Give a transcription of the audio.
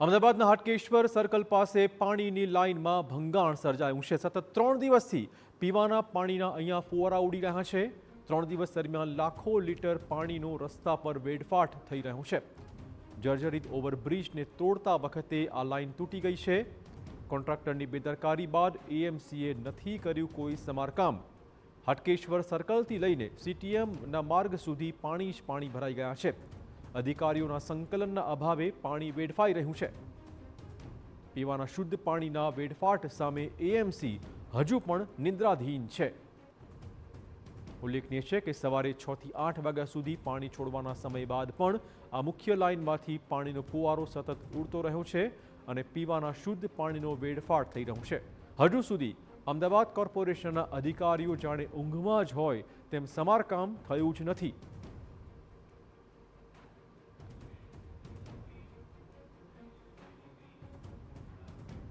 અમદાવાદના હાટકેશ્વર સર્કલ પાસે પાણીની લાઇનમાં ભંગાણ સર્જાયું છે। સતત 3 દિવસથી પીવાના પાણીના અહીંયા ફુવારા ઉડી રહ્યા છે। 3 દિવસ દરમિયાન લાખો લીટર પાણીનો રસ્તા પર વેડફાટ થઈ રહ્યો છે। જર્જરિત ઓવરબ્રિજને તોડતા વખતે આ લાઇન તૂટી ગઈ છે। કોન્ટ્રાક્ટરની બેદરકારી બાદ એએમસીએ નથી કર્યું કોઈ સમારકામ। હાટકેશ્વર સર્કલથી લઈને સીટીએમના માર્ગ સુધી પાણી જ પાણી ભરાઈ ગયા છે। અધિકારીઓના સંકલનના અભાવે પાણી વેડફાઈ રહ્યું છે। પીવાના શુદ્ધ પાણીના વેડફાટ સામે એએમસી હજુ પણ નિંદ્રાધીન છે। ઉલ્લેખનીય છે કે સવારે 6 થી 8 વાગ્યા સુધી પાણી છોડવાના સમય બાદ પણ આ મુખ્ય લાઇનમાંથી પાણીનો ફુવારો સતત ઉડતો રહ્યો છે અને પીવાના શુદ્ધ પાણીનો વેડફાટ થઈ રહ્યો છે। હજુ સુધી અમદાવાદ કોર્પોરેશનના અધિકારીઓ જાણે ઊંઘમાં જ હોય તેમ સમારકામ થયું જ નથી।